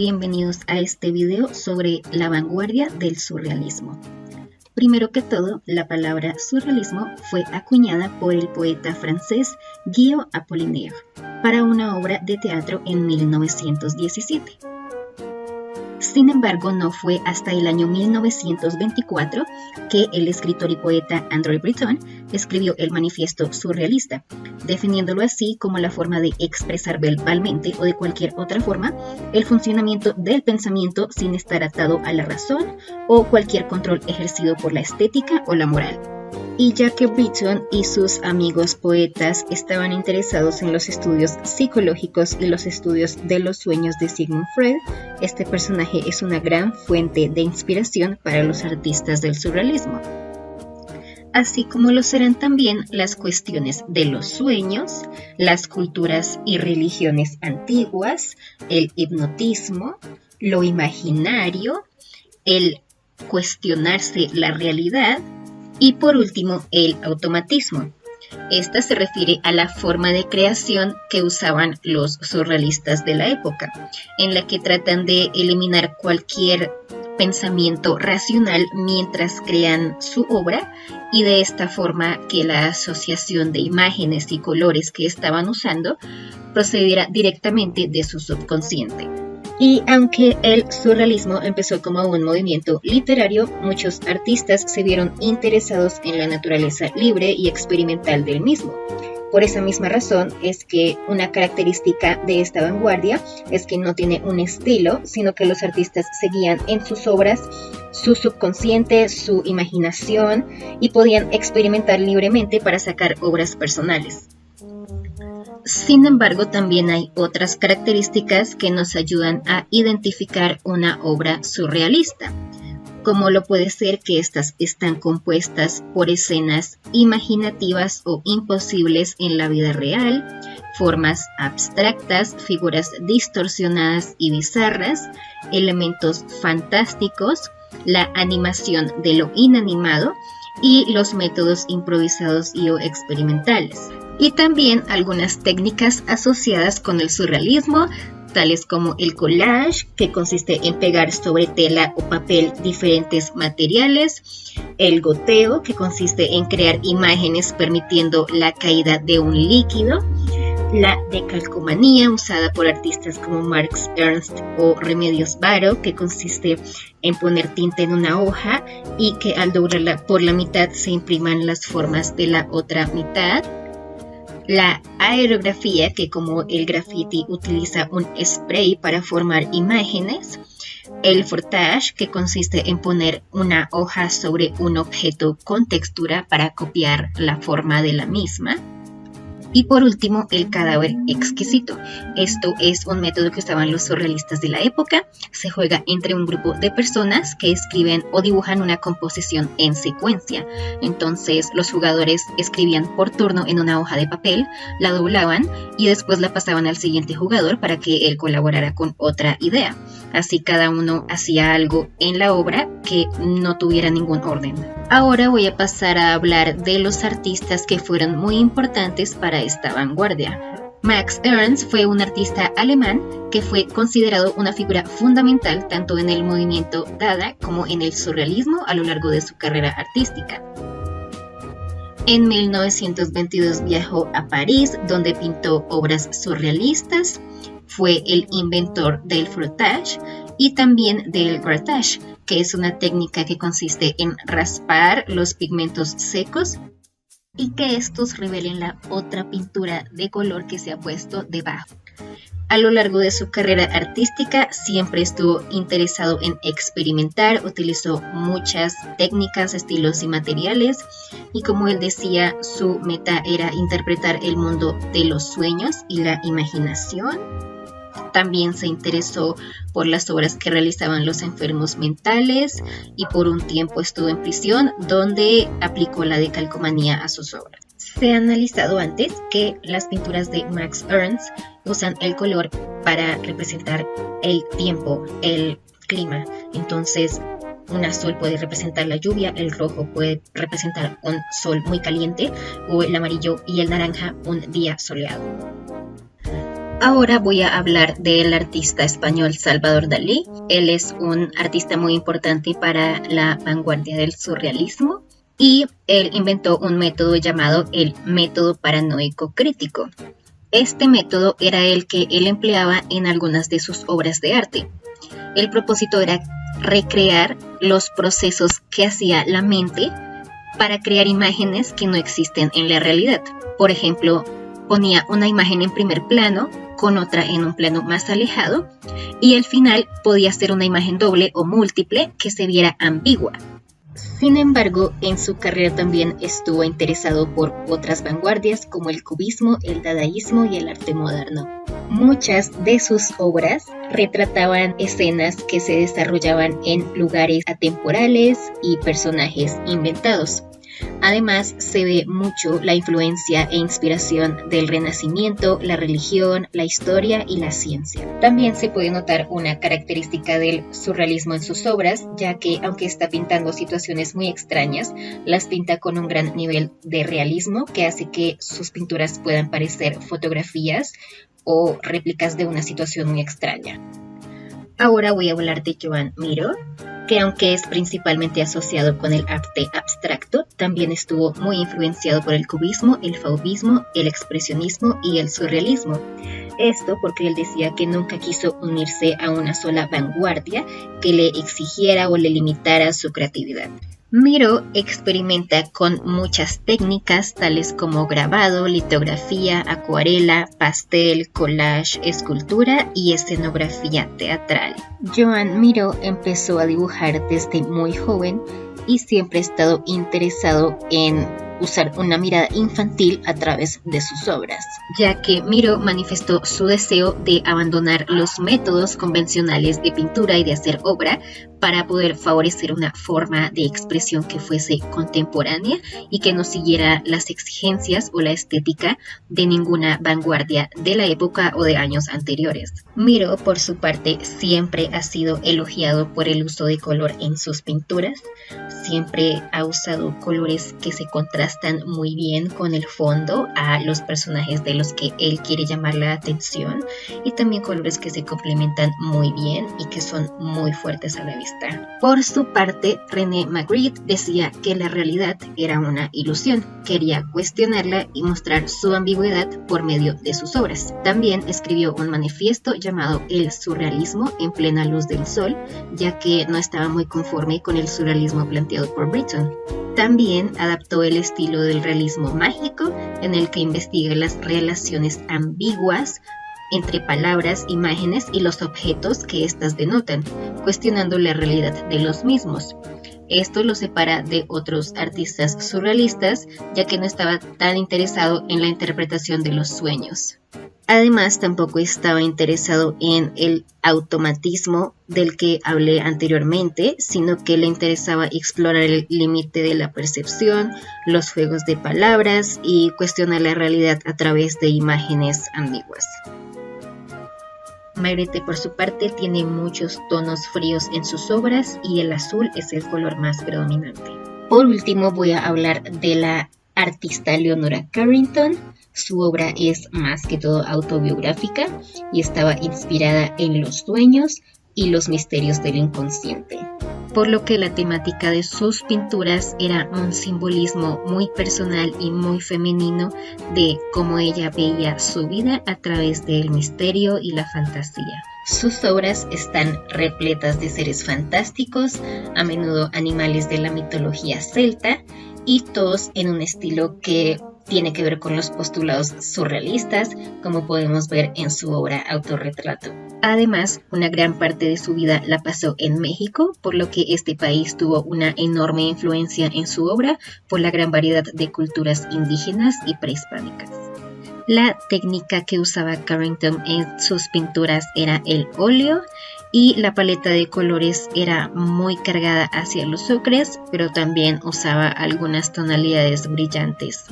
Bienvenidos a este video sobre la vanguardia del surrealismo. Primero que todo, la palabra surrealismo fue acuñada por el poeta francés Guillaume Apollinaire para una obra de teatro en 1917. Sin embargo, no fue hasta el año 1924 que el escritor y poeta André Breton escribió el Manifiesto Surrealista, definiéndolo así como la forma de expresar verbalmente o de cualquier otra forma el funcionamiento del pensamiento sin estar atado a la razón o cualquier control ejercido por la estética o la moral. Y ya que Breton y sus amigos poetas estaban interesados en los estudios psicológicos y los estudios de los sueños de Sigmund Freud, este personaje es una gran fuente de inspiración para los artistas del surrealismo. Así como lo serán también las cuestiones de los sueños, las culturas y religiones antiguas, el hipnotismo, lo imaginario, el cuestionarse la realidad, y por último, el automatismo. Esta se refiere a la forma de creación que usaban los surrealistas de la época, en la que tratan de eliminar cualquier pensamiento racional mientras crean su obra, y de esta forma que la asociación de imágenes y colores que estaban usando procediera directamente de su subconsciente. Y aunque el surrealismo empezó como un movimiento literario, muchos artistas se vieron interesados en la naturaleza libre y experimental del mismo. Por esa misma razón es que una característica de esta vanguardia es que no tiene un estilo, sino que los artistas seguían en sus obras su subconsciente, su imaginación, y podían experimentar libremente para sacar obras personales. Sin embargo, también hay otras características que nos ayudan a identificar una obra surrealista, como lo puede ser que estas están compuestas por escenas imaginativas o imposibles en la vida real, formas abstractas, figuras distorsionadas y bizarras, elementos fantásticos, la animación de lo inanimado y los métodos improvisados y o experimentales. Y también algunas técnicas asociadas con el surrealismo, tales como el collage, que consiste en pegar sobre tela o papel diferentes materiales, el goteo, que consiste en crear imágenes permitiendo la caída de un líquido, la decalcomanía, usada por artistas como Max Ernst o Remedios Varo, que consiste en poner tinta en una hoja y que al doblarla por la mitad se impriman las formas de la otra mitad. La aerografía, que como el graffiti utiliza un spray para formar imágenes. El frottage, que consiste en poner una hoja sobre un objeto con textura para copiar la forma de la misma. Y por último, el cadáver exquisito. Esto es un método que usaban los surrealistas de la época. Se juega entre un grupo de personas que escriben o dibujan una composición en secuencia. Entonces, los jugadores escribían por turno en una hoja de papel, la doblaban y después la pasaban al siguiente jugador para que él colaborara con otra idea. Así cada uno hacía algo en la obra que no tuviera ningún orden. Ahora voy a pasar a hablar de los artistas que fueron muy importantes para esta vanguardia. Max Ernst fue un artista alemán que fue considerado una figura fundamental tanto en el movimiento Dada como en el surrealismo a lo largo de su carrera artística. En 1922 viajó a París, donde pintó obras surrealistas. Fue el inventor del frottage y también del grattage, que es una técnica que consiste en raspar los pigmentos secos y que estos revelen la otra pintura de color que se ha puesto debajo. A lo largo de su carrera artística siempre estuvo interesado en experimentar, utilizó muchas técnicas, estilos y materiales, y como él decía, su meta era interpretar el mundo de los sueños y la imaginación. También se interesó por las obras que realizaban los enfermos mentales y por un tiempo estuvo en prisión, donde aplicó la decalcomanía a sus obras. Se ha analizado antes que las pinturas de Max Ernst usan el color para representar el tiempo, el clima. Entonces, un azul puede representar la lluvia, el rojo puede representar un sol muy caliente o el amarillo y el naranja un día soleado. Ahora voy a hablar del artista español Salvador Dalí. Él es un artista muy importante para la vanguardia del surrealismo y él inventó un método llamado el método paranoico crítico. Este método era el que él empleaba en algunas de sus obras de arte. El propósito era recrear los procesos que hacía la mente para crear imágenes que no existen en la realidad. Por ejemplo, ponía una imagen en primer plano con otra en un plano más alejado y al final podía ser una imagen doble o múltiple que se viera ambigua. Sin embargo, en su carrera también estuvo interesado por otras vanguardias como el cubismo, el dadaísmo y el arte moderno. Muchas de sus obras retrataban escenas que se desarrollaban en lugares atemporales y personajes inventados. Además, se ve mucho la influencia e inspiración del Renacimiento, la religión, la historia y la ciencia. También se puede notar una característica del surrealismo en sus obras, ya que aunque está pintando situaciones muy extrañas, las pinta con un gran nivel de realismo que hace que sus pinturas puedan parecer fotografías o réplicas de una situación muy extraña. Ahora voy a hablar de Joan Miró, que aunque es principalmente asociado con el arte abstracto, también estuvo muy influenciado por el cubismo, el fauvismo, el expresionismo y el surrealismo. Esto porque él decía que nunca quiso unirse a una sola vanguardia que le exigiera o le limitara su creatividad. Miró experimenta con muchas técnicas tales como grabado, litografía, acuarela, pastel, collage, escultura y escenografía teatral. Joan Miró empezó a dibujar desde muy joven y siempre ha estado interesado en usar una mirada infantil a través de sus obras, ya que Miró manifestó su deseo de abandonar los métodos convencionales de pintura y de hacer obra para poder favorecer una forma de expresión que fuese contemporánea y que no siguiera las exigencias o la estética de ninguna vanguardia de la época o de años anteriores. Miró, por su parte, siempre ha sido elogiado por el uso de color en sus pinturas. Siempre ha usado colores que se contrastan muy bien con el fondo a los personajes de los que él quiere llamar la atención y también colores que se complementan muy bien y que son muy fuertes a la vista. Por su parte, René Magritte decía que la realidad era una ilusión. Quería cuestionarla y mostrar su ambigüedad por medio de sus obras. También escribió un manifiesto llamado El surrealismo en plena luz del sol, ya que no estaba muy conforme con el surrealismo planteado por Britton. También adaptó el estilo del realismo mágico, en el que investiga las relaciones ambiguas entre palabras, imágenes y los objetos que éstas denotan, cuestionando la realidad de los mismos. Esto lo separa de otros artistas surrealistas, ya que no estaba tan interesado en la interpretación de los sueños. Además, tampoco estaba interesado en el automatismo del que hablé anteriormente, sino que le interesaba explorar el límite de la percepción, los juegos de palabras y cuestionar la realidad a través de imágenes ambiguas. Magritte, por su parte, tiene muchos tonos fríos en sus obras y el azul es el color más predominante. Por último, voy a hablar de la artista Leonora Carrington. Su obra es más que todo autobiográfica y estaba inspirada en los sueños y los misterios del inconsciente, por lo que la temática de sus pinturas era un simbolismo muy personal y muy femenino de cómo ella veía su vida a través del misterio y la fantasía. Sus obras están repletas de seres fantásticos, a menudo animales de la mitología celta, y todos en un estilo que tiene que ver con los postulados surrealistas, como podemos ver en su obra Autorretrato. Además, una gran parte de su vida la pasó en México, por lo que este país tuvo una enorme influencia en su obra por la gran variedad de culturas indígenas y prehispánicas. La técnica que usaba Carrington en sus pinturas era el óleo y la paleta de colores era muy cargada hacia los ocres, pero también usaba algunas tonalidades brillantes.